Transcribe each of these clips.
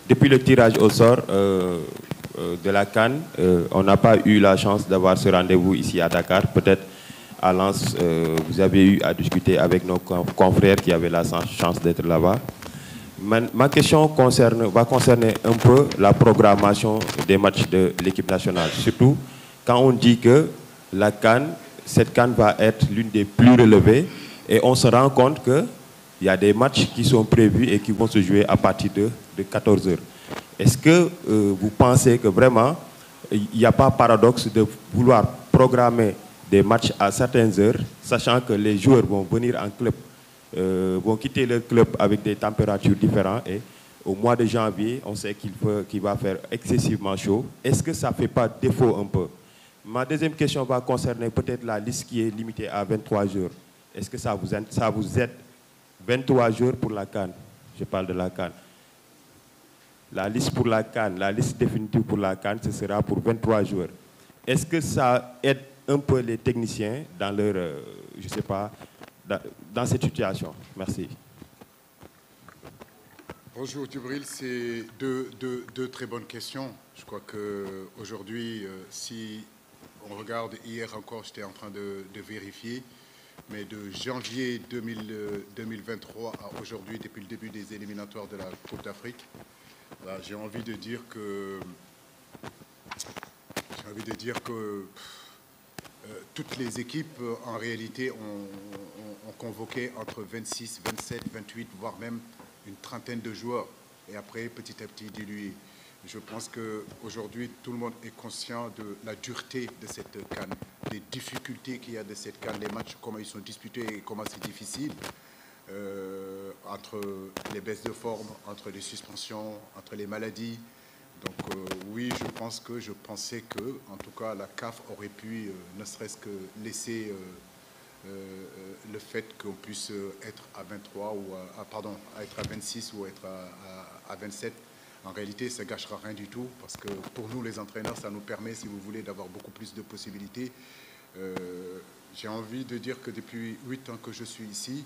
depuis le tirage au sort de la CAN, on n'a pas eu la chance d'avoir ce rendez-vous ici à Dakar. Peut-être à Lens, vous avez eu à discuter avec nos confrères qui avaient la chance d'être là-bas. Ma question va concerner un peu la programmation des matchs de l'équipe nationale. Surtout quand on dit que la CAN, cette CAN va être l'une des plus relevées et on se rend compte qu'il y a des matchs qui sont prévus et qui vont se jouer à partir de 14 heures. Est-ce que vous pensez que vraiment, il n'y a pas paradoxe de vouloir programmer des matchs à certaines heures, sachant que les joueurs vont venir en club, vont quitter leur club avec des températures différentes et au mois de janvier, on sait qu'il va faire excessivement chaud. Est-ce que ça ne fait pas défaut un peu? Ma deuxième question va concerner peut-être la liste qui est limitée à 23 jours. Est-ce que ça vous aide 23 jours pour la CAN? Je parle de la CAN. La liste pour la CAN, la liste définitive pour la CAN, ce sera pour 23 jours. Est-ce que ça aide un peu les techniciens dans leur, je ne sais pas, dans cette situation? Merci. Bonjour Djibril, c'est deux très bonnes questions. Je crois qu'aujourd'hui, si on regarde, hier encore, j'étais en train de vérifier, mais de janvier 2023 à aujourd'hui, depuis le début des éliminatoires de la Coupe d'Afrique, j'ai envie de dire que toutes les équipes, en réalité, ont convoqué entre 26, 27, 28, voire même une trentaine de joueurs. Et après, petit à petit, dilué. Je pense qu'aujourd'hui, tout le monde est conscient de la dureté de cette CAN, des difficultés qu'il y a de cette CAN, les matchs, comment ils sont disputés et comment c'est difficile, entre les baisses de forme, entre les suspensions, entre les maladies. Donc oui, je pensais que, en tout cas, la CAF aurait pu, ne serait-ce que laisser le fait qu'on puisse être à 23 ou être à 26 ou être à 27. En réalité, ça ne gâchera rien du tout parce que pour nous, les entraîneurs, ça nous permet, si vous voulez, d'avoir beaucoup plus de possibilités. J'ai envie de dire que depuis 8 ans que je suis ici,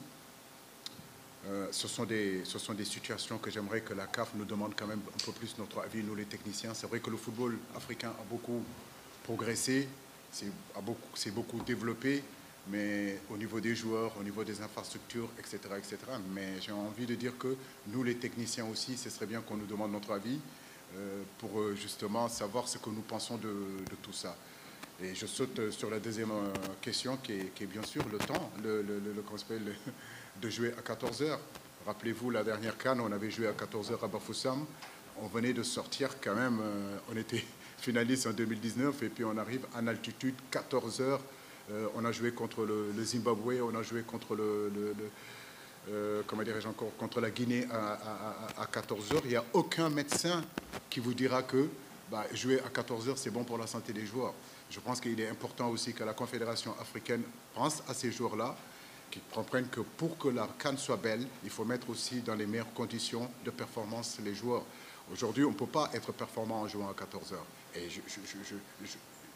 ce sont des situations que j'aimerais que la CAF nous demande quand même un peu plus notre avis, nous les techniciens. C'est vrai que le football africain a beaucoup progressé, c'est beaucoup développé, mais au niveau des joueurs, au niveau des infrastructures, etc., etc. Mais j'ai envie de dire que nous, les techniciens aussi, ce serait bien qu'on nous demande notre avis pour justement savoir ce que nous pensons de tout ça. Et je saute sur la deuxième question qui est bien sûr le temps, de jouer à 14 heures. Rappelez-vous, la dernière CAN, on avait joué à 14 heures à Bafoussam. On venait de sortir quand même, on était finaliste en 2019 et puis on arrive en altitude, 14 heures. On a joué contre le Zimbabwe, on a joué contre comment dirais-je encore, contre la Guinée à 14 heures. Il n'y a aucun médecin qui vous dira que jouer à 14 heures, c'est bon pour la santé des joueurs. Je pense qu'il est important aussi que la Confédération africaine pense à ces joueurs-là, qu'ils comprennent que pour que la CAN soit belle, il faut mettre aussi dans les meilleures conditions de performance les joueurs. Aujourd'hui, on ne peut pas être performant en jouant à 14 heures. Et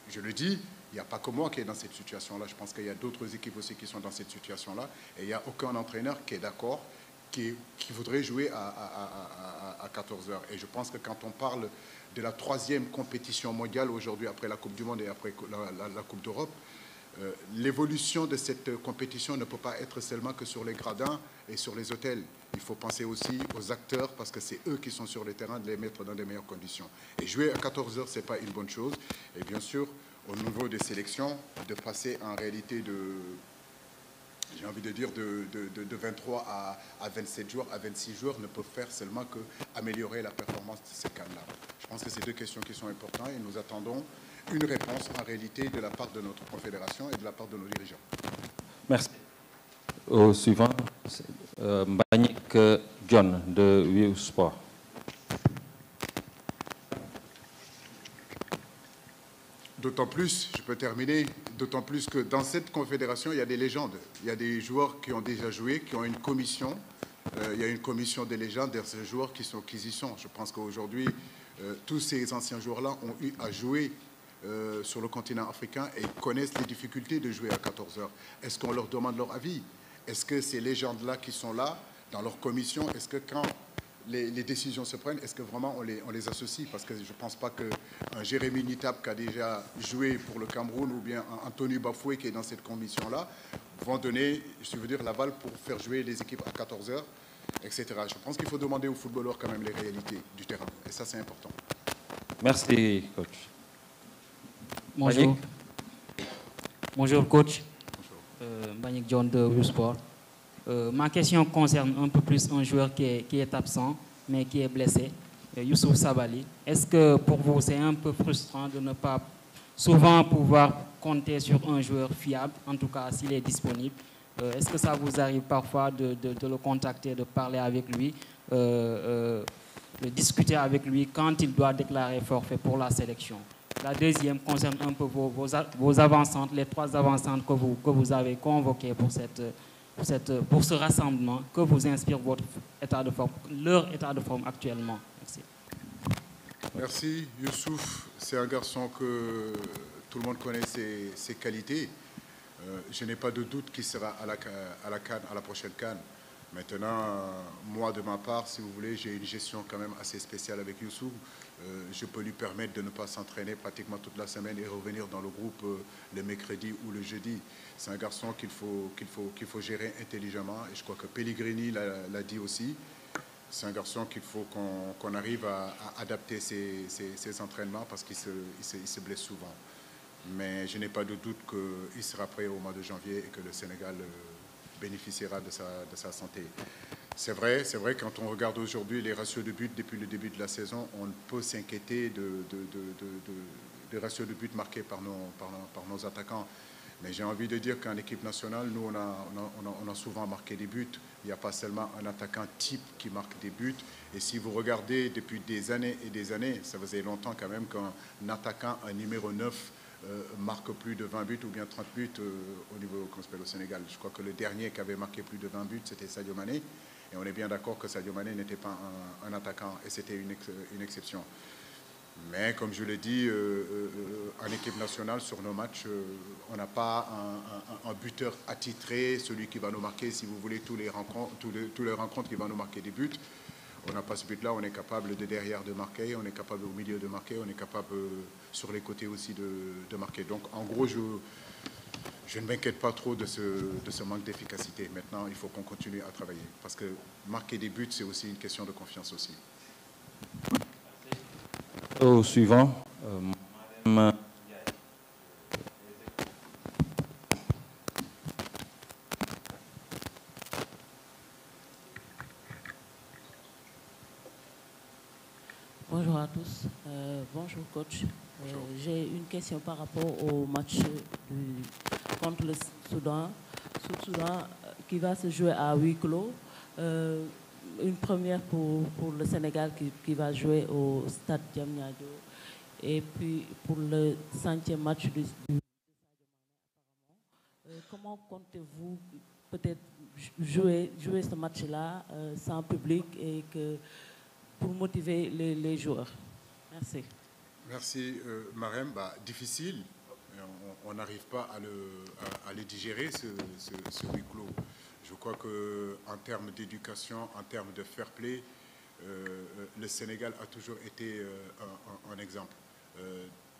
je le dis, il n'y a pas que moi qui est dans cette situation-là. Je pense qu'il y a d'autres équipes aussi qui sont dans cette situation-là. Et il n'y a aucun entraîneur qui est d'accord, qui voudrait jouer à 14 heures. Et je pense que quand on parle de la 3e compétition mondiale aujourd'hui, après la Coupe du Monde et après la Coupe d'Europe, l'évolution de cette compétition ne peut pas être seulement que sur les gradins et sur les hôtels. Il faut penser aussi aux acteurs parce que c'est eux qui sont sur le terrain, de les mettre dans des meilleures conditions. Et jouer à 14 heures, ce n'est pas une bonne chose. Et bien sûr, au niveau des sélections, de passer en réalité j'ai envie de dire, de 23 à 27 jours, à 26 jours, ne peuvent faire seulement qu'améliorer la performance de ces CAN-là. Je pense que c'est deux questions qui sont importantes et nous attendons une réponse en réalité de la part de notre confédération et de la part de nos dirigeants. Merci. Au suivant, Mbagnick John de Wii Sport. D'autant plus, je peux terminer, d'autant plus que dans cette confédération, il y a des légendes. Il y a des joueurs qui ont déjà joué, qui ont une commission. Il y a une commission des légendes de ces joueurs qui y sont. Je pense qu'aujourd'hui, tous ces anciens joueurs-là ont eu à jouer sur le continent africain et connaissent les difficultés de jouer à 14 heures. Est-ce qu'on leur demande leur avis? Est-ce que ces légendes-là qui sont là, dans leur commission, est-ce que quand les décisions se prennent, est-ce que vraiment on les associe? Parce que je ne pense pas qu'un Jérémy Nitap qui a déjà joué pour le Cameroun ou bien un Anthony Bafoué qui est dans cette commission-là vont donner, je veux dire, l'aval pour faire jouer les équipes à 14 heures, etc. Je pense qu'il faut demander aux footballeurs quand même les réalités du terrain. Et ça, c'est important. Merci, coach. Bonjour. Mbagnick. Bonjour, coach. Bonjour. Mbagnick John de Sport. Ma question concerne un peu plus un joueur qui est absent, mais qui est blessé, Youssouf Sabaly. Est-ce que pour vous, c'est un peu frustrant de ne pas souvent pouvoir compter sur un joueur fiable, en tout cas s'il est disponible? Est-ce que ça vous arrive parfois de le contacter, de parler avec lui, de discuter avec lui quand il doit déclarer forfait pour la sélection? La deuxième concerne un peu vos avancantes, les 3 avancantes que vous avez convoquées pour ce rassemblement. Que vous inspire votre état de forme, leur état de forme actuellement? Merci. Merci. Youssouf, c'est un garçon que tout le monde connaît ses qualités. Je n'ai pas de doute qu'il sera à la CAN, à la prochaine CAN. Maintenant, moi, de ma part, si vous voulez, j'ai une gestion quand même assez spéciale avec Youssouf. Je peux lui permettre de ne pas s'entraîner pratiquement toute la semaine et revenir dans le groupe le mercredi ou le jeudi. C'est un garçon qu'il faut gérer intelligemment. Et je crois que Pellegrini l'a dit aussi. C'est un garçon qu'il faut qu'on arrive à adapter ses entraînements parce qu'il se blesse souvent. Mais je n'ai pas de doute qu'il sera prêt au mois de janvier et que le Sénégal bénéficiera de sa santé. C'est vrai, quand on regarde aujourd'hui les ratios de buts depuis le début de la saison, on peut s'inquiéter des ratios de buts marqués par nos attaquants. Mais j'ai envie de dire qu'en équipe nationale, nous, on a souvent marqué des buts. Il n'y a pas seulement un attaquant type qui marque des buts. Et si vous regardez depuis des années et des années, ça faisait longtemps quand même qu'un attaquant, un numéro 9, marque plus de 20 buts ou bien 30 buts au niveau qu'on s'appelle au Sénégal. Je crois que le dernier qui avait marqué plus de 20 buts, c'était Sadio Mané. Et on est bien d'accord que Sadio Mané n'était pas un attaquant et c'était une exception. Mais comme je l'ai dit, en équipe nationale, sur nos matchs, on n'a pas un buteur attitré, celui qui va nous marquer, si vous voulez, tous les rencontres qui va nous marquer des buts. On n'a pas ce but-là, on est capable de derrière de marquer, on est capable au milieu de marquer, on est capable sur les côtés aussi de marquer. Donc en gros, je ne m'inquiète pas trop de ce manque d'efficacité. Maintenant, il faut qu'on continue à travailler. Parce que marquer des buts, c'est aussi une question de confiance aussi. Au suivant, Madame Bonjour à tous. Bonjour coach. J'ai une question par rapport au match contre le Soudan. Soudan qui va se jouer à huis clos. Une première pour le Sénégal qui va jouer au stade Diamniadio. Et puis pour le 5e match du comment comptez-vous peut-être jouer ce match-là sans public et pour motiver les joueurs? Merci. Merci, Marem. Difficile. On n'arrive pas à le digérer, ce huis clos. Je crois qu'en termes d'éducation, en termes de fair play, le Sénégal a toujours été un exemple.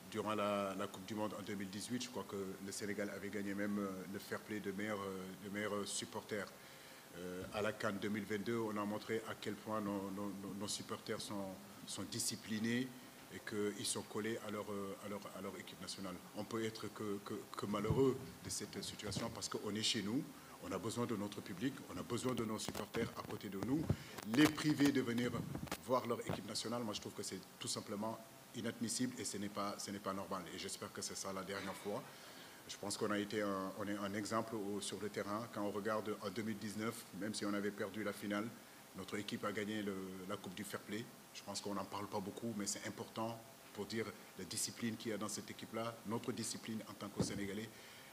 Durant la Coupe du Monde en 2018, je crois que le Sénégal avait gagné même le fair play de meilleurs supporters. À la CAN 2022, on a montré à quel point nos supporters sont disciplinés et qu'ils sont collés à leur équipe nationale. On peut être que malheureux de cette situation parce qu'on est chez nous, on a besoin de notre public, on a besoin de nos supporters à côté de nous. Les priver de venir voir leur équipe nationale, moi je trouve que c'est tout simplement inadmissible et ce n'est pas normal. Et j'espère que c'est ça la dernière fois. Je pense qu'on est un exemple sur le terrain. Quand on regarde en 2019, même si on avait perdu la finale, notre équipe a gagné la Coupe du Fair Play. Je pense qu'on n'en parle pas beaucoup, mais c'est important pour dire la discipline qu'il y a dans cette équipe-là, notre discipline en tant que Sénégalais.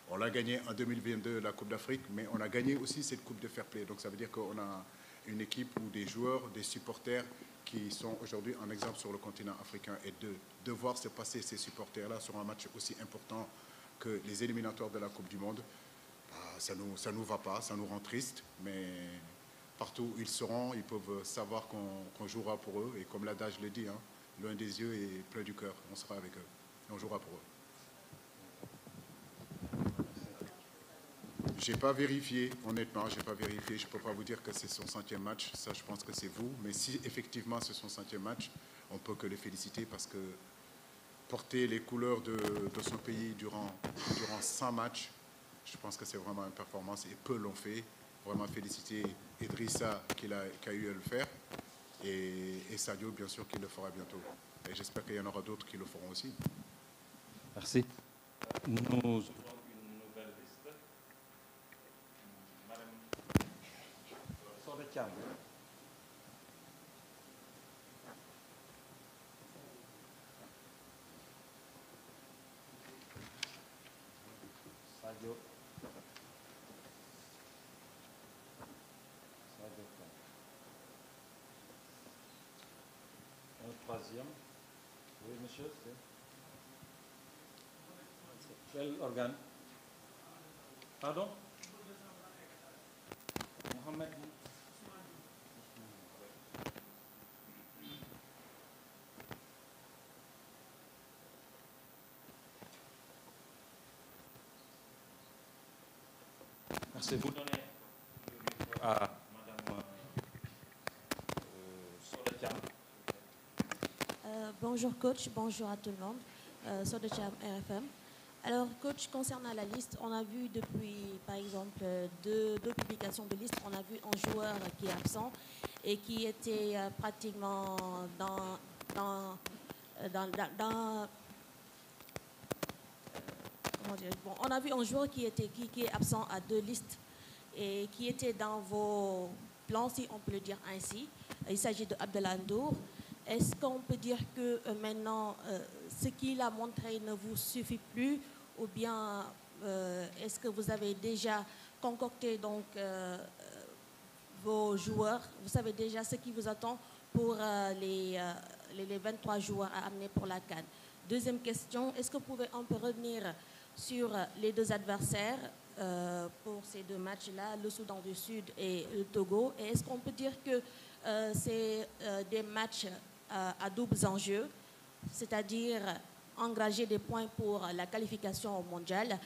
On l'a gagné en 2022, la Coupe d'Afrique, mais on a gagné aussi cette Coupe de Fair Play. Donc ça veut dire qu'on a une équipe où des joueurs, des supporters qui sont aujourd'hui en exemple sur le continent africain. Et de voir se passer ces supporters-là sur un match aussi important que les éliminatoires de la Coupe du Monde, ça nous va pas, ça nous rend triste, mais partout où ils seront, ils peuvent savoir qu'on jouera pour eux. Et comme l'adage le dit, hein, loin des yeux et plein du cœur, on sera avec eux. Et on jouera pour eux. Je n'ai pas vérifié, honnêtement, je n'ai pas vérifié. Je ne peux pas vous dire que c'est son 100e match. Ça, je pense que c'est vous. Mais si effectivement c'est son 100e match, on ne peut que les féliciter parce que porter les couleurs de son pays durant 100 matchs, je pense que c'est vraiment une performance et peu l'ont fait. Vraiment féliciter Idrissa qui a eu à le faire et Sadio, bien sûr, qui le fera bientôt. Et j'espère qu'il y en aura d'autres qui le feront aussi. Merci. Nous ouvrons une nouvelle liste. Madame Soda Thiam. Sadio. Un troisième. Oui, monsieur, c'est... Quel organe? Pardon? Mohamed. Merci. Vous donnez à Madame Soda Thiam. Bonjour coach, bonjour à tout le monde. Soda Thiam, RFM. Alors coach, concernant la liste, on a vu depuis par exemple deux publications de liste, on a vu un joueur qui est absent et qui était pratiquement comment dire, bon, on a vu un joueur qui est absent à deux listes et qui était dans vos plans, si on peut le dire ainsi. Il s'agit de Abdallah Ndour. Est-ce qu'on peut dire que maintenant, ce qu'il a montré ne vous suffit plus ou bien est-ce que vous avez déjà concocté donc, vos joueurs? Vous savez déjà ce qui vous attend pour les 23 joueurs à amener pour la CAN. Deuxième question, est-ce que vous pouvez un peu revenir sur les deux adversaires pour ces deux matchs-là, le Soudan du Sud et le Togo? Et est-ce qu'on peut dire que c'est des matchs à doubles enjeux, c'est-à-dire engager des points pour la qualification au mondial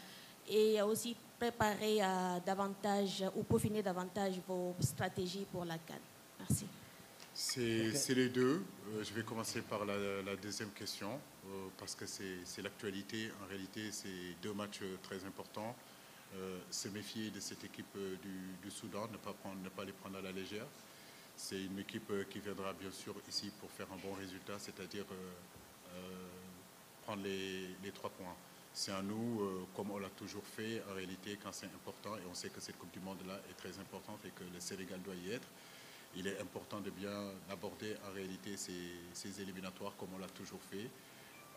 et aussi préparer davantage ou peaufiner davantage vos stratégies pour la CAN? Merci. C'est les deux. Je vais commencer par la deuxième question parce que c'est l'actualité. En réalité, c'est deux matchs très importants. Se méfier de cette équipe du Soudan, ne pas les prendre à la légère. C'est une équipe qui viendra bien sûr ici pour faire un bon résultat, c'est-à-dire prendre les 3 points. C'est à nous, comme on l'a toujours fait, en réalité, quand c'est important, et on sait que cette Coupe du Monde-là est très importante et que le Sénégal doit y être, il est important de bien aborder en réalité ces éliminatoires comme on l'a toujours fait,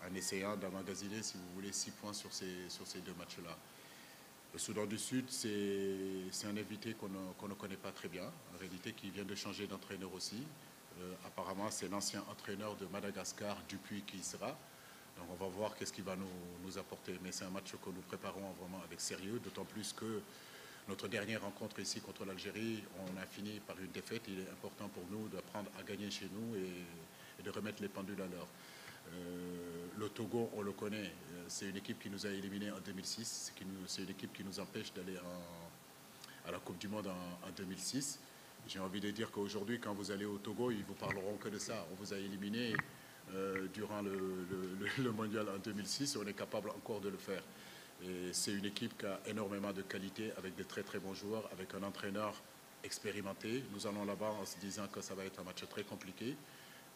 en essayant d'emmagasiner, si vous voulez, 6 points sur ces deux matchs-là. Le Soudan du Sud, c'est un invité qu'on ne connaît pas très bien, en réalité, qui vient de changer d'entraîneur aussi. Apparemment, c'est l'ancien entraîneur de Madagascar, Dupuis, qui y sera. Donc, on va voir qu'est-ce qu'il va nous apporter. Mais c'est un match que nous préparons vraiment avec sérieux, d'autant plus que notre dernière rencontre ici contre l'Algérie, on a fini par une défaite. Il est important pour nous d'apprendre à gagner chez nous et de remettre les pendules à l'heure. Le Togo, on le connaît, c'est une équipe qui nous a éliminés en 2006, c'est une équipe qui nous empêche d'aller à la Coupe du Monde en 2006. J'ai envie de dire qu'aujourd'hui, quand vous allez au Togo, ils vous parleront que de ça. On vous a éliminé durant le mondial en 2006 et on est capable encore de le faire. C'est une équipe qui a énormément de qualité, avec de très très bons joueurs, avec un entraîneur expérimenté. Nous allons là-bas en se disant que ça va être un match très compliqué.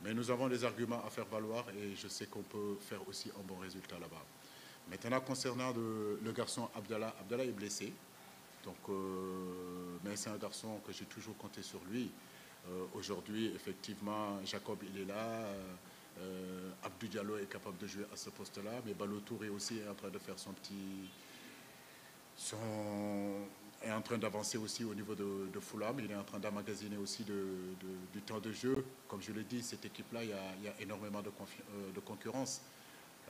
Mais nous avons des arguments à faire valoir et je sais qu'on peut faire aussi un bon résultat là-bas. Maintenant, concernant le garçon Abdallah, Abdallah est blessé. Donc, mais c'est un garçon que j'ai toujours compté sur lui. Aujourd'hui, effectivement, Jacob, il est là. Abdou Diallo est capable de jouer à ce poste-là. Mais Ballo Touré aussi est en train de faire est en train d'avancer aussi au niveau de Fulham. Il est en train d'emmagasiner aussi du temps de jeu. Comme je l'ai dit, cette équipe-là, il y a énormément de concurrence.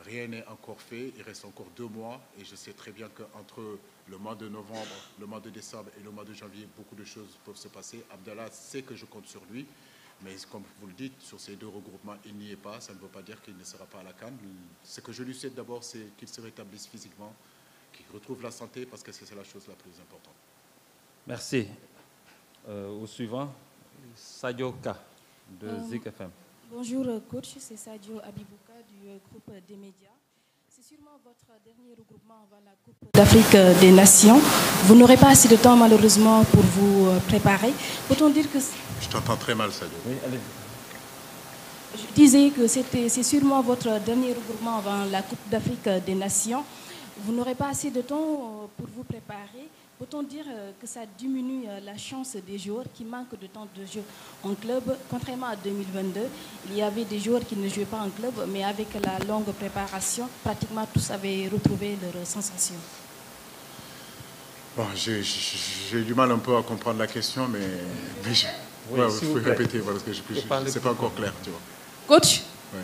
Rien n'est encore fait, il reste encore 2 mois et je sais très bien qu'entre le mois de novembre, le mois de décembre et le mois de janvier, beaucoup de choses peuvent se passer. Abdallah sait que je compte sur lui, mais comme vous le dites, sur ces 2 regroupements, il n'y est pas. Ça ne veut pas dire qu'il ne sera pas à la CAN. Ce que je lui souhaite d'abord, c'est qu'il se rétablisse physiquement, qu'il retrouve la santé parce que c'est la chose la plus importante. Merci. Au suivant, Sadio Ka de Zik FM. Bonjour coach, c'est Sadio Abibouka du groupe des médias. C'est sûrement votre dernier regroupement avant la Coupe d'Afrique des Nations. Vous n'aurez pas assez de temps malheureusement pour vous préparer. Peut-on dire que... Je t'entends très mal, Sadio. Oui, allez. Je disais que c'est sûrement votre dernier regroupement avant la Coupe d'Afrique des Nations. Vous n'aurez pas assez de temps pour vous préparer. Peut-on dire que ça diminue la chance des joueurs qui manquent de temps de jeu en club? Contrairement à 2022, il y avait des joueurs qui ne jouaient pas en club, mais avec la longue préparation, pratiquement tous avaient retrouvé leur sensation. Bon, j'ai du mal un peu à comprendre la question, mais Oui, ouais, s'il vous vous pouvez plaît. répéter parce que c'est pas encore clair, tu vois. Coach, Ouais.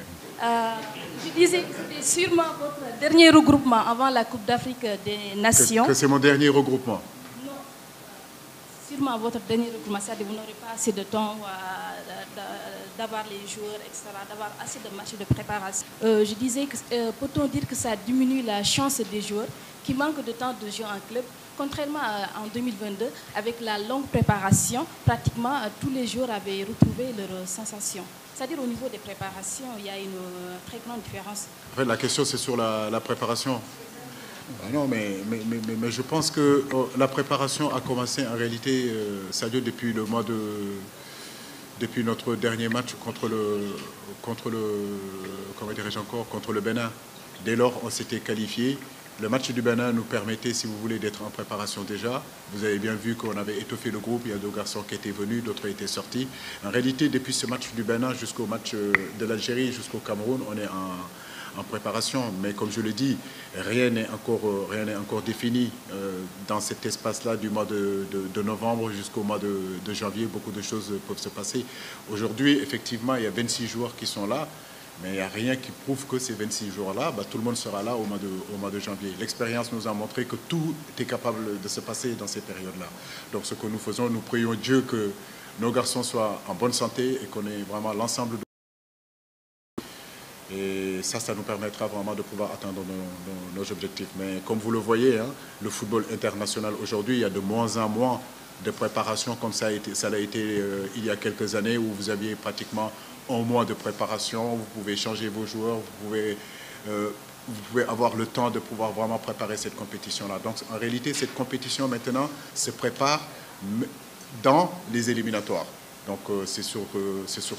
je disais que c'était sûrement votre dernier regroupement avant la Coupe d'Afrique des Nations. Que c'est mon dernier regroupement. Non, sûrement votre dernier regroupement, c'est-à-dire vous n'aurez pas assez de temps d'avoir les joueurs, etc., d'avoir assez de matchs de préparation. Je disais que peut-on dire que ça diminue la chance des joueurs qui manquent de temps de jeu en club, contrairement à en 2022, avec la longue préparation, pratiquement tous les joueurs avaient retrouvé leur sensation. C'est-à-dire au niveau des préparations, il y a une très grande différence. En fait, la question, c'est sur la préparation. Non, mais je pense que la préparation a commencé en réalité, Sadio, depuis notre dernier match contre le Bénin. Dès lors, on s'était qualifié. Le match du Bénin nous permettait, si vous voulez, d'être en préparation déjà. Vous avez bien vu qu'on avait étoffé le groupe. Il y a 2 garçons qui étaient venus, d'autres étaient sortis. En réalité, depuis ce match du Bénin jusqu'au match de l'Algérie, jusqu'au Cameroun, on est en préparation. Mais comme je l'ai dit, rien n'est encore défini dans cet espace-là du mois de novembre jusqu'au mois de janvier. Beaucoup de choses peuvent se passer. Aujourd'hui, effectivement, il y a 26 joueurs qui sont là. Mais il n'y a rien qui prouve que ces 26 jours-là, tout le monde sera là au mois de janvier. L'expérience nous a montré que tout est capable de se passer dans ces périodes-là. Donc ce que nous faisons, nous prions Dieu que nos garçons soient en bonne santé et qu'on ait vraiment l'ensemble de... Et ça nous permettra vraiment de pouvoir atteindre nos objectifs. Mais comme vous le voyez, hein, le football international aujourd'hui, il y a de moins en moins de préparation comme ça l'a été il y a quelques années où vous aviez pratiquement 1 mois de préparation, vous pouvez changer vos joueurs, vous pouvez avoir le temps de pouvoir vraiment préparer cette compétition-là. Donc en réalité, cette compétition maintenant se prépare dans les éliminatoires. Donc c'est sur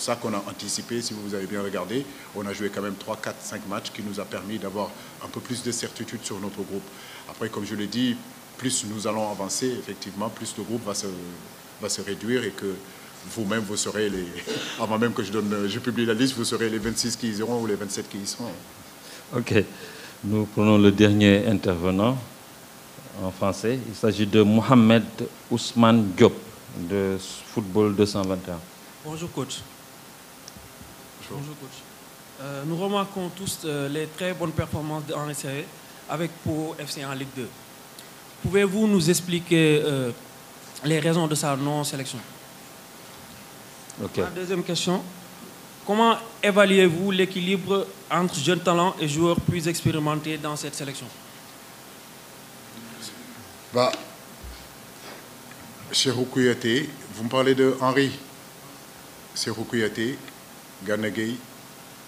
ça qu'on a anticipé. Si vous avez bien regardé, on a joué quand même 3, 4, 5 matchs qui nous a permis d'avoir un peu plus de certitude sur notre groupe. Après, comme je l'ai dit, plus nous allons avancer, effectivement, plus le groupe va se réduire et que vous-même, vous serez les... Avant même que je publie la liste, vous serez les 26 qui y seront ou les 27 qui y seront. OK. Nous prenons le dernier intervenant en français. Il s'agit de Mohamed Ousmane Diop de Football 221. Bonjour coach. Bonjour coach. Nous remarquons tous les très bonnes performances de Henri Sairet avec Pau FC en Ligue 2. Pouvez-vous nous expliquer les raisons de sa non-sélection? Okay. La deuxième question, comment évaluez-vous l'équilibre entre jeunes talents et joueurs plus expérimentés dans cette sélection? Cheikhou Kouyaté, vous me parlez de Henri. Cheikhou Kouyaté, Gana Gueye,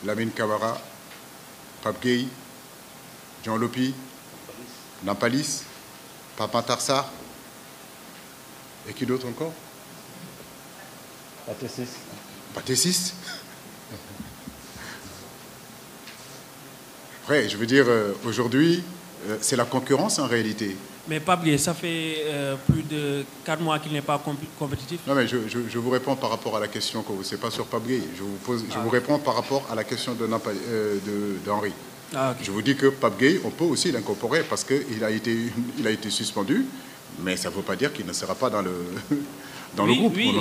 Lamine Camara, Pape Gueye, Jean Lopi, Nampalis, Papa Tarsar, et qui d'autre encore? Pathé6. Après, je veux dire, aujourd'hui, c'est la concurrence en réalité. Mais Pape, ça fait plus de 4 mois qu'il n'est pas compétitif. Non, mais je vous réponds par rapport à la question que vous ne savez pas sur Pape. Je vous réponds par rapport à la question d'Henri. Ah, okay. Je vous dis que Pape Gueye, on peut aussi l'incorporer parce qu'il a été suspendu, mais ça ne veut pas dire qu'il ne sera pas dans dans le groupe. Oui,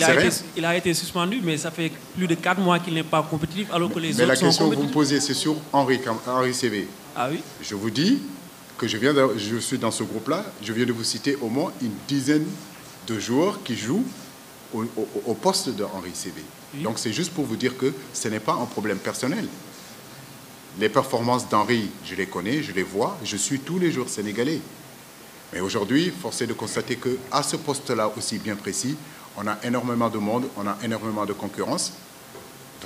il a été suspendu, mais ça fait plus de 4 mois qu'il n'est pas compétitif, alors que les autres sont compétitifs. Mais la question que vous me posez, c'est sur Henri CV. Ah oui. Je vous dis que je suis dans ce groupe-là. Je viens de vous citer au moins une dizaine de joueurs qui jouent au poste de Henri CV. Oui. Donc c'est juste pour vous dire que ce n'est pas un problème personnel. Les performances d'Henri, je les connais, je les vois, je suis tous les jours sénégalais. Mais aujourd'hui, force est de constater qu'à ce poste-là aussi bien précis, on a énormément de monde, on a énormément de concurrence.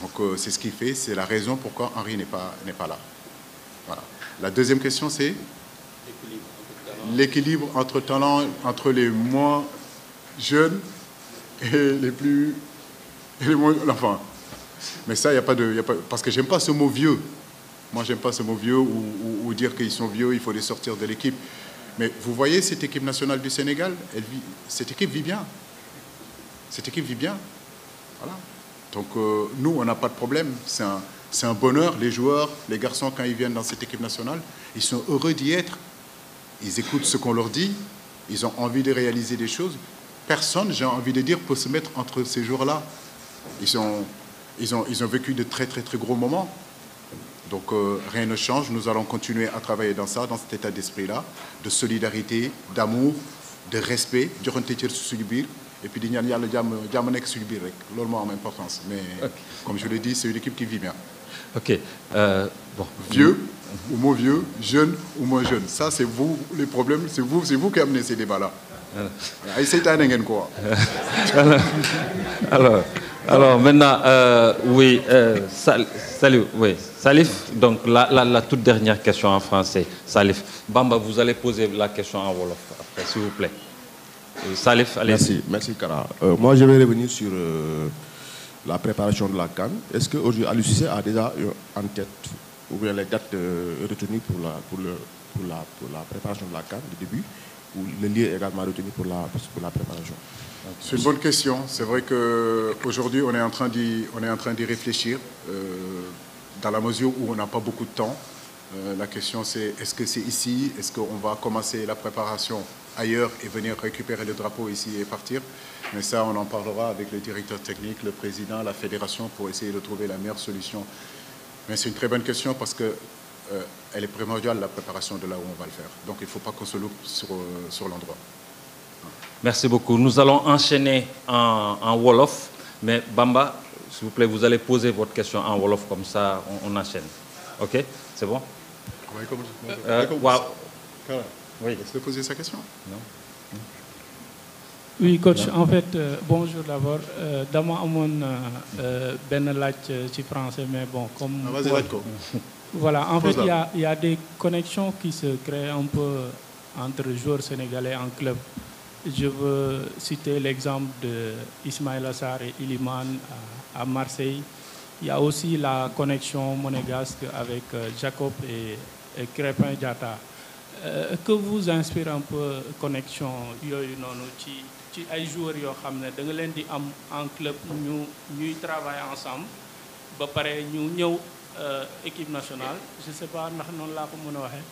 Donc c'est ce qui fait, c'est la raison pourquoi Henri n'est pas là. Voilà. La deuxième question, c'est l'équilibre entre talents, entre les moins jeunes et les moins... Enfin, mais ça, il n'y a pas de... parce que j'aime pas ce mot vieux. Moi, j'aime pas ce mot vieux ou dire qu'ils sont vieux, il faut les sortir de l'équipe. Mais vous voyez cette équipe nationale du Sénégal, cette équipe vit bien. Cette équipe vit bien. Voilà. Donc nous, on n'a pas de problème. C'est un bonheur. Les joueurs, les garçons, quand ils viennent dans cette équipe nationale, ils sont heureux d'y être. Ils écoutent ce qu'on leur dit. Ils ont envie de réaliser des choses. Personne, j'ai envie de dire, peut se mettre entre ces joueurs-là. Ils ont vécu de très, très, très gros moments. Donc rien ne change. Nous allons continuer à travailler dans ça, dans cet état d'esprit-là, de solidarité, d'amour, de respect. Et puis, il y a le diamant qui subir. C'est en importance. Mais comme je l'ai dit, c'est une équipe qui vit bien. Ok. Bon. Vieux ou moins vieux, jeune ou moins jeune. Ça, c'est vous, les problèmes, c'est vous qui amenez ces débats-là. Alors maintenant, oui, salut, oui. Salif, donc la toute dernière question en français. Salif, Bamba, vous allez poser la question en Wolof après, s'il vous plaît. Salif, allez-y. Merci Kara. Moi, je vais revenir sur la préparation de la CAN. Est-ce qu'aujourd'hui, Aliou Cissé a déjà en tête ou bien les dates retenues pour la préparation de la CAN, du début, ou le lieu également retenu pour la préparation? C'est une bonne question. C'est vrai qu'aujourd'hui, on est en train d'y réfléchir dans la mesure où on n'a pas beaucoup de temps. La question, c'est est-ce que c'est ici? Est-ce qu'on va commencer la préparation ailleurs et venir récupérer le drapeau ici et partir? Mais ça, on en parlera avec le directeur technique, le président, la fédération pour essayer de trouver la meilleure solution. Mais c'est une très bonne question parce que elle est primordiale, la préparation de là où on va le faire. Donc il ne faut pas qu'on se loupe sur l'endroit. Merci beaucoup. Nous allons enchaîner en Wolof. Mais Bamba, s'il vous plaît, vous allez poser votre question en Wolof, comme ça on enchaîne. Ok? C'est bon? Wow. Oui. Est-ce poser sa question? Non. Oui, coach. En fait, bonjour d'abord. Dama amone ben laaj ci français, mais bon, comme... Vas-y, laaj ko. Voilà, en fait, il y a des connexions qui se créent un peu entre joueurs sénégalais en club. Je veux citer l'exemple de Ismaïla Sarr et Iliman à Marseille. Il y a aussi la connexion monégasque avec Jacob et Crépin Diatta. Que vous inspire un peu connexion yoyu noonu ci ay joueurs yoo xam ne da nga leen di am en club ñuy travailler ensemble ba pare ñu ñëw équipe nationale, je sais pas ndax noonu laa ko mën a waxee.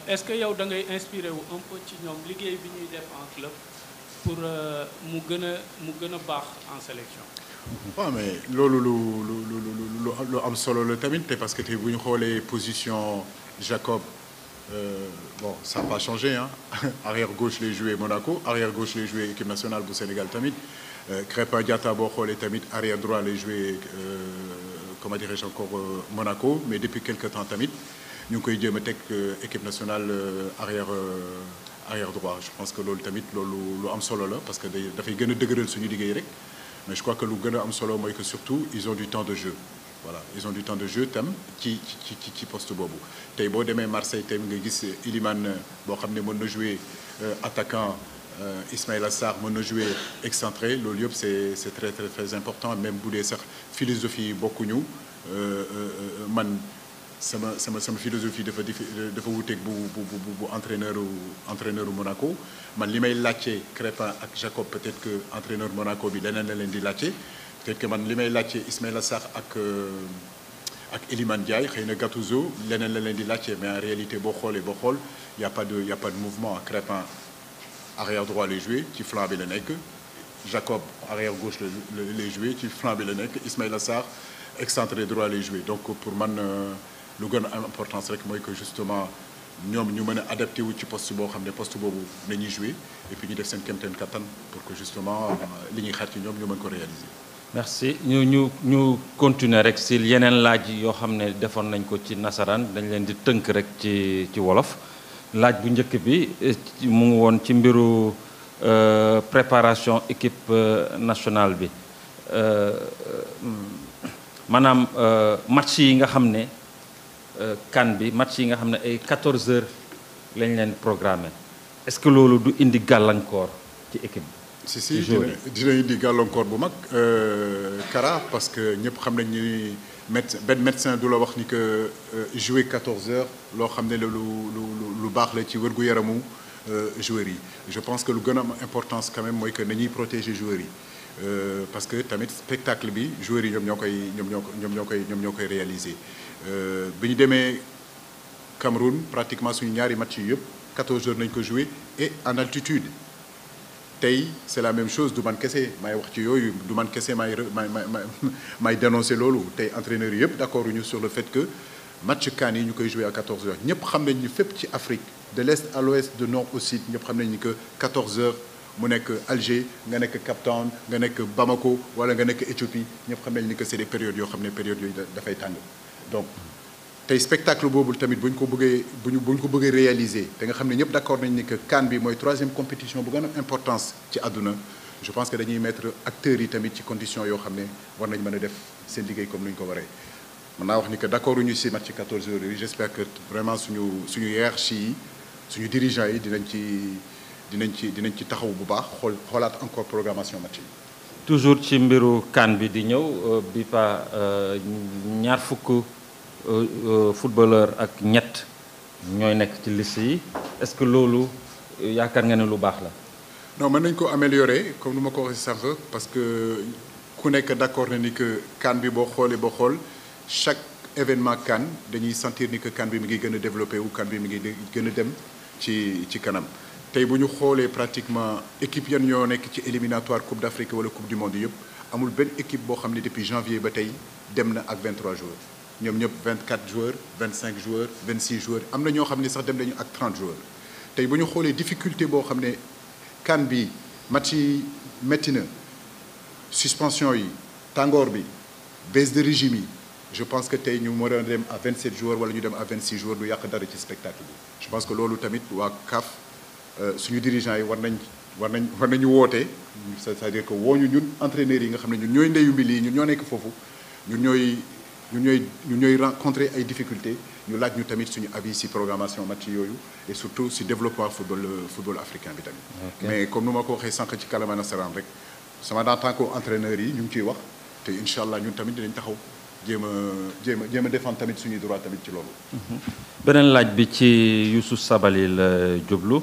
Est-ce que yow da ngay inspiré wu un peu ci ñoom liggéey bi ñuy def en club pour mu gën a baax en sélection? waaw mais loolu lu am solo la tamit te parce que tey bu ñu xoolee position Jacob bon ça n'a pas changé hein. Arrière gauche les joué Monaco, arrière gauche les joué équipe nationale du Sénégal tamit. Crépin Diatta boo xoolee tamit arrière droit les joué comment dirais-je encore Monaco, mais depuis quelques temps tamit ñu ngi koy jéem a teg équipe nationale arrière droit. Je pense que loolu tamit loolu lu am solo la parce que dafay gën a dëgëral suñu liggéey rek. Mais je crois que lu gën a am solo mooy que surtout ils ont du temps de jeu. Voilà, ils ont du temps de jeu tam ci poste boobu. Tey boo demee Marseille tey nga gis Iliman boo xam ne mën na jouer attaquant, Ismaïla Sarr mën na jouer excentré. Loolu yëpp c'est très très très important. Même bu dee sax philosophie bokkuñu man sama philosophie dafa wuteeg bu entraîneur Monaco. Man li may laajte Crépin ak Jacob peut-être que entraîneur Monaco bi leneen la leen di laajte. Peut-être que man li may laajte Ismaïla Sarr ak Iliman Ndiaye xëy na Gattuso leneen la leen di laajte, mais en réalité boo xool y a pas de mouvement. Crépin arrière droit lay joué ci flanc bi la nekk. Jacob arrière gauche lay joué ci flanc bi la nekk Ismaïla Sarr excentré droit lay joué donc pour man lu gën a am importance rek mooy que justement ñoom ñu mën a adapté wu ci poste boo xam ne poste boobu nañuy joué et puis ñu def seen kéemteen kattan pour que justement li ñuy xaar ci ñoom ñu mën ko réaliser. merci ñu continuer rek si yeneen laaj yoo xam ne defoon nañ ko ci nasaraan dañ leen di tënk rek ci wolof laaj bu njëkk bi mu ngi woon ci mbiru préparation équipe nationale bi maanaam match yi nga xam ne CAN bi match yi nga xam ne ay 14 heures lañ leen programmé est-ce que loolu du indi gàllankoor ci équipe bi. si dina indi gàllankoor bu mag Kara parce que ñëpp xam nañ ni benn médecin du la wax ni que jouer 14 heures loo xam ne lu baax la ci wér-gu-yaramu joueurs yi je pense que lu gën a am importance quand même mooy que nañuy protéger joueurs yi parce que tamit spectacle bi joueurs yi ñoom ñoo koy réaliser bi ñu demee Cameroun pratiquement suñu ñaari match yi yëpp 14 heures nañ ko jouer et en altitude tey c'est la même chose du man kese may wax ci yooyu du man kese may dénoncer loolu tey entraîneurs yi yëpp d'accord ñu sur le fait que match CAN yi ñu koy jouer à 14 heures ñëpp xam nañ ni fépp ci Afrique de l'est à l'ouest de nord au sud ñëpp xam nañ ni que 14 heures mu nekk Alger nga nekk Cap Town nga nekk Bamako wala nga nekk Éthiopie ñëpp xam nañ ni que c'est des périodes yoo xam ne périodes yooyu dafay tàng donc tey spectacle boobu tamit bu ñu ko bëggee réaliser te nga xam ne ñëpp d'accord nañ ni que CAN bi mooy 3e compétition bu gën a importance ci àdduna je pense que dañuy mettre acteurs yi tamit ci conditions yoo xam ne war nañ mën a def seen liggéey comme ni ñu ko waree mën naa wax ni que d'accord ñu si match ci 14 heures yi j'espère que vraiment suñu hiérarchie yi suñu dirigeants yi dinañ ci taxaw bu baax xoolaat encore programmation match yi. toujours ci mbiru CAN bi di ñëw bi pa ñaar fukk footballeur ak ñett ñooy nekk ci liste yi est-ce que loolu yaakaar nga ne lu baax la. non mën nañ ko améliorer comme nu ma ko waxee sànq parce que ku nekk d'accord na ni que CAN bi boo xool chaque événement CAN dañuy sentir ni que CAN bi mi ngi gën a développé wu CAN bi mi ngi gën a dem ci kanam tey bu ñu xoolee pratiquement équipe yan ñoo nekk ci éliminatoire Coupe d'Afrique wala Coupe du Monde yëpp amul benn équipe boo xam ne depuis janvier ba tey dem na ak 23 joueurs ñoom ñëpp 24 joueurs 25 joueurs 26 joueurs am na ñoo xam ne sax dem nañu ak 30 joueurs tey bu ñu xoolee difficulté boo xam ne CAN bi match yi métti na suspension yi tàngoor bi baisse de régime yi je pense que tey ñu war a dem à 27 joueurs wala ñu dem à 26 joueurs du yàq dara ci spectacle bi je pense que loolu tamit waa CAF suñu dirigeants yi war nañu woote c'est-à-dire que woo ñun entraîneurs yi nga xam ne ñun ñooy ndeyu mbi lii ñun ñoo nekk foofu ñun ñooy rencontrer ay difficultés ñu laaj ñu tamit suñu avis ci programmation match yooyu et surtout ci développement football africain bi tamit. mais comme nu ma ko waxee sànq ci kàllaama nasaraan rek sama en tant que entraîneurs yi ñu ngi ciy wax te incha allah ñun tamit dinañ taxaw jéem a défendre tamit suñuy droit tamit ci loolu. beneen laaj bi ci Youssouf Sabaly la jublu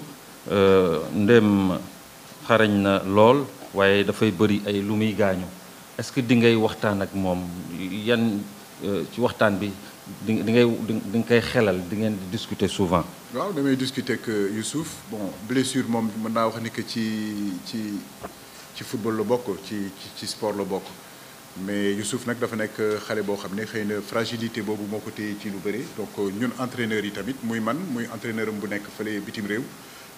ndem xarañ na lool waaye dafay bëri ay lu muy gaañu est-ce que di ngay waxtaan ak moom yan ci waxtaan bi di nga koy xelal di ngeen di discuter souvent. waaw damay discuter ak Youssouf bon blessure moom mën naa wax ni que ci football la bokk ci sport la bokk mais Youssouf nag dafa nekk xale boo xam ne xëy na fragilité boobu moo ko téye ci lu bëri donc ñun entraîneurs yi tamit muy man muy entraîneur am bu nekk fële bitim réew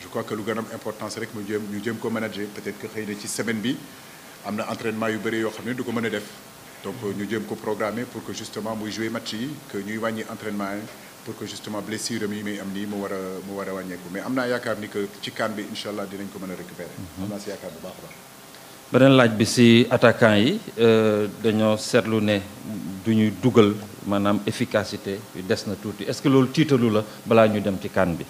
je crois que lu gën a am importance rek ñu jéem ko manager peut-être que xëy na ci semaine bi am na entraînement yu bëri yoo xam ne du ko mën a def donc ñu jéem ko programmer pour que justement muy jouer match yi que ñuy wàññi entraînement yi pour que justement blessure am yi muy am nii mu war a wàññeeku mais am naa yaakaar ni que ci CAN bi incha allah dinañ ko mën a récupérer. am naa si yaakaar bu baax a baax. beneen laaj bi ci attaquant yi dañoo seetlu ne du ñuy dugal maanaam efficacité des na tuuti est-ce que loolu tiitalu la balaa ñu dem ci CAN bi.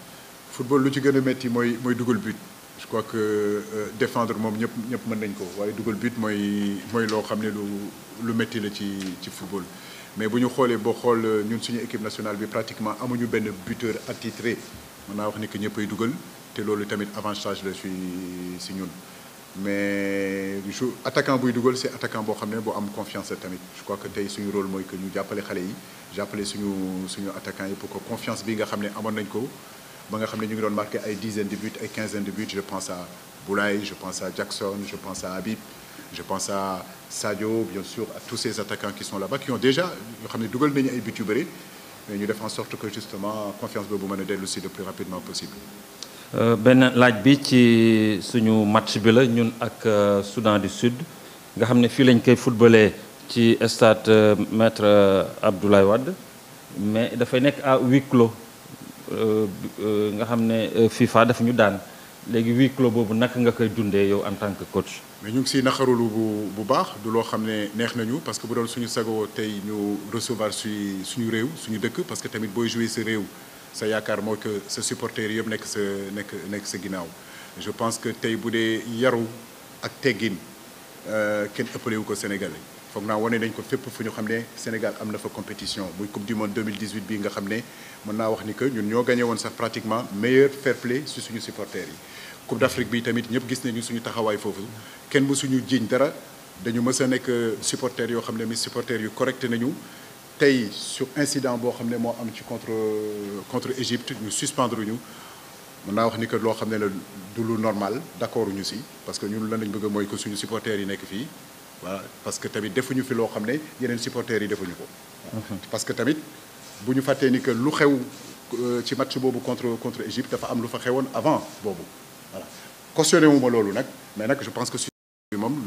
football lu ci gën a métti mooy dugal but je crois que défendre moom ñëpp mën nañ ko waaye dugal but mooy loo xam ne lu métti la ci football mais bu ñu xoolee boo xool ñun suñu équipe nationale bi pratiquement amuñu benn buteur attitré mën naa wax ni que ñëppay dugal te loolu tamit avantage la ci ñun mais attaquant buy dugal c'est attaquant boo xam ne boo am confiance tamit je crois que tey suñu rôle mooy que ñu jàppale xale yi jàppale suñu attaquant yi pour que confiance bi nga xam ne amoon nañ ko ba nga xam ne ñu ngi doon marqué ay dizaines de buts ay quinzaine de buts. Je pense à Boulaye, je pense à Jackson, je pense à Habib, je pense à Sadio, bien sûr à tous ces attaquants qui sont là-bas qui ont déjà yoo xam ne dugal nañu ay buts yu bëri mais ñu def en sorte que justement confiance boobu mën a dellu si le plus rapidement possible. benn laaj bi ci suñu match bi la ñun ak Soudan du Sud nga xam ne fii lañ koy footballé ci stade Maître Abdoulaye Wade mais dafay nekk à huis clos nga xam ne FIFA dafa ñu daan léegi huis clos boobu naka nga koy dundee yow en tant que coach. mais ñu ngi siy naqarulu bu baax du loo xam ne neex nañu parce que bu doon suñu sagoo tey ñu recevoir suñu réew suñu dëkk parce que tamit booy jouer sa réew sa yaakaar mooy que sa supporter yëpp nekk sa ginnaaw. je pense que tey bu dee yaru ak teggin kenn ëppale wu ko Sénégalais foog naa wane nañ ko fépp fu ñu xam ne Sénégal am na fa compétition muy coupe du monde 2018 bii nga xam ne mën naa wax ni que ñun ñoo gagné woon sax pratiquement meilleur fair play si suñu supporters yi. coupe d'Afrique bi tamit ñëpp gis nañu suñu taxawaay foofu kenn mu suñu jiiñ dara dañu mës a nekk supporters yoo xam ne mi supporters yu correct nañu tey sur incident boo xam ne moo am ci contre Égypte ñu suspendre ñu mën naa wax ni que loo xam ne la du lu normal d'accord ñu si parce que ñun lan lañ bëgg mooy que suñu supporters yi nekk fii voilà parce que tamit defuñu fi loo xam ne yeneen supporters yi defuñu ko. parce que tamit bu ñu fàttee ni que lu xew ci match boobu contre Égypte dafa am lu fa xewoon avant boobu. voilà cautionné wu ma loolu nag mais nag je pense que bi moom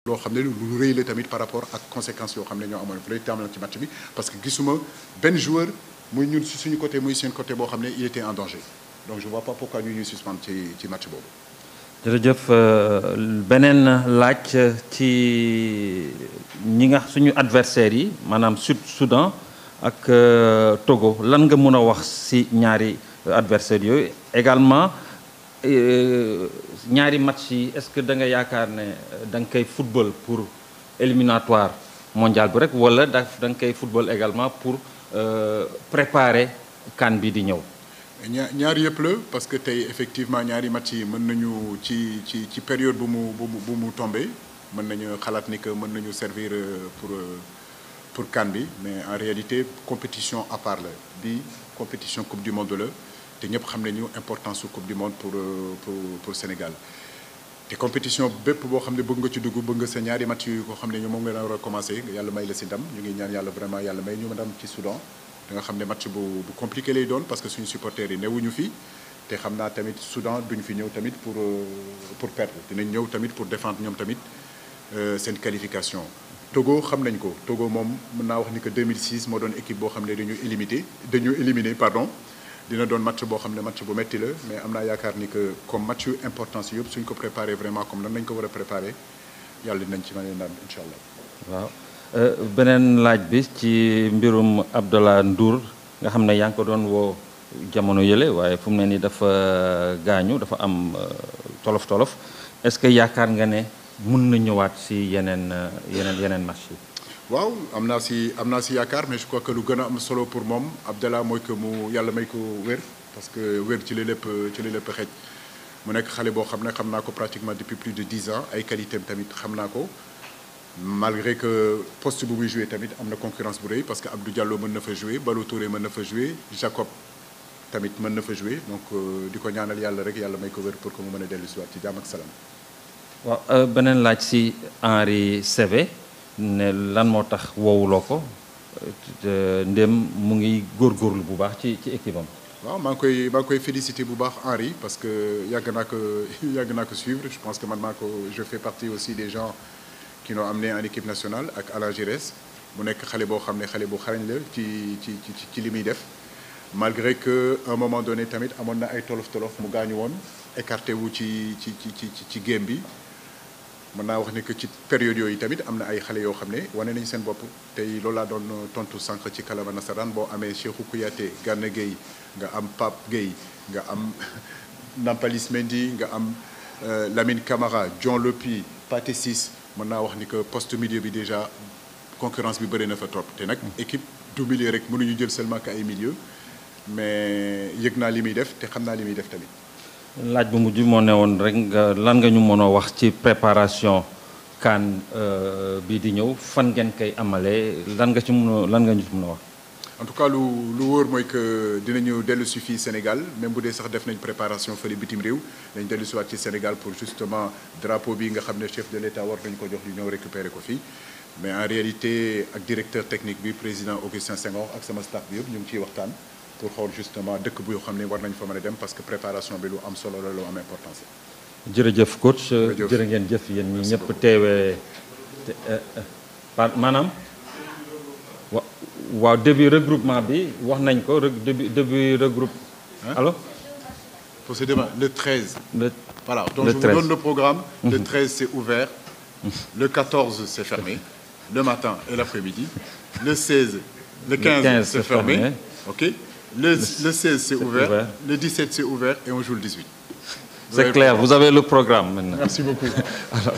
loo xam ne lu rëy la tamit par rapport ak conséquences yoo xam ne ñoo amoon fu lay terminé ci match bi parce que gisuma benn joueur muy ñun si suñu côté muy seen côté boo xam ne il était en danger donc je vois pas pourquoi ñu ñuy suspendre ci match boobu. jërëjëf beneen laaj ci ñi nga suñu adversaires yi maanaam Soudan ak Togo lan nga mën a wax si ñaari adversaires yooyu également. ñaari match yi est-ce que da nga yaakaar ne da nga koy football pour éliminatoire mondial bi rek wala da nga koy football également pour préparer CAN bi di ñëw. ñaari yëpp la parce que tey effectivement ñaari match yi mën nañu ci période bu mu tombé mën nañu xalaat ni que mën nañu servir pour CAN bi mais en réalité compétition à part la bi compétition coupe du monde la. te ñëpp xam nañu importance su coupe du monde pour Sénégal te compétition bépp boo xam ne bëgg nga ci dugg bëgg nga sa ñaari match yu ko xam ne moom nga war a commencé yàlla may la si ndam ñu ngi ñaan yàlla vraiment yàlla may ñu ndam ci Soudan da nga xam ne match bu compliqué lay doon parce que suñu supporters yi newuñu fi te xam naa tamit Soudan duñu fi ñëw tamit pour perdre dinañ ñëw tamit pour défendre ñoom tamit seen qualification. Togo xam nañ ko Togo moom mën naa wax ni que 2006 moo doon équipe boo xam ne dañu éliminé pardon. dina doon match boo xam ne match bu metti la mais am naa yaakaar ni que comme match yu importance yëpp suñ ko préparé vraiment comme nan nañ ko war a préparé yàlla dinañ ci mën a naan incha allah. waaw beneen laaj bi ci mbirum Abdallah Ndour nga xam ne yaa ngi ko doon woo jamono yële waaye fu mu ne nii dafa gaañu dafa am tolof est-ce que yaakaar nga ne mun na ñëwaat si yeneen match yi. waaw am naa si yaakaar mais je crois que lu gën a am solo pour moom Abdallah mooy que mu yàlla may ko wér parce que wér ci la lépp xej mu nekk xale boo xam ne xam naa ko pratiquement depuis plus de 10 ans ay qualité tamit xam naa ko malgré que poste bu muy joué tamit am na concurrence bu rëy parce que Abdou Diallo mën na fa joué Ballo Touré mën na fa joué Jacob tamit mën na fa joué donc di ko ñaanal yàlla rek yàlla may ko wér pour que mu mën a dellu si waat ci jàmm ak salaam. waaw beneen laaj si Henri Saivet ne lan moo tax woowuloo ko ndem mu ngi góorgóorlu bu baax ci équipe am. waaw maa ngi koy féliciter bu baax Henri parce que yàgg naa ko suivre je pense que man je fais partie aussi des gens qui l'ont amené en équipe nationale ak Alain Giresse mu nekk xale boo xam ne xale bu xarañ la ci li muy def malgré que à un moment donné tamit amoon na ay tolof mu gaañu woon écarté wu ci game bi. mën naa wax ni que ci période yooyu tamit am na ay xale yoo xam ne wane nañu seen bopp tey loolu laa doon tontu sànq ci kalama nasaraan boo amee Cheikhou Kouyaté Gana Gueye nga am Pape Gueye nga am Nampalys Mendy nga am Lamine Camara Dion Lopy Pathé Ciss mën naa wax ni que poste milieu bi déjà concurrence bi bëri na fa trop te nag équipe du milieu rek mënuñu jël seulement que ay milieu mais yëg naa li muy def te xam naa li muy def tamit. laaj bu mujj moo ne woon rek lan nga ñu mën a wax ci préparation CAN bii di ñëw fan ngeen koy amalee lan nga ñu ci mën a wax. En tout cas, lu wóor mooy que dinañu dellu si fii Sénégal même bu dee sax def nañ préparation fële bitim réew dañ dellu si waat ci Sénégal pour justement drapeau bi nga xam ne chef de l'État war nañu ko jox ñu ñëw récupérer ko fii. Mais en réalité ak directeur technique bi président Augustin Senghor ak sama staff bi yëpp ñu ngi ciy waxtaan pour xool justement dëkk bu yoo xam ne war nañ fa mën a dem parce que préparation bi lu am solo la lu am importance la. jërëjëf coach jërë ngeen jëf yéen ñi ñëpp teewee maanaam waaw début regroupement bi wax nañ ko début regroupe. Alors pour ce demain le 13. Voilà donc le je vous donne le programme. Le 13 c'est ouvert. Le 14 c'est fermé. Le matin et l'après-midi. Le 16, le 15 c'est fermé. OK. Le 16 c'est ouvert. Le 17 c'est ouvert et on joue le 18. C'est clair, vous avez le programme maintenant. Merci beaucoup. Alors,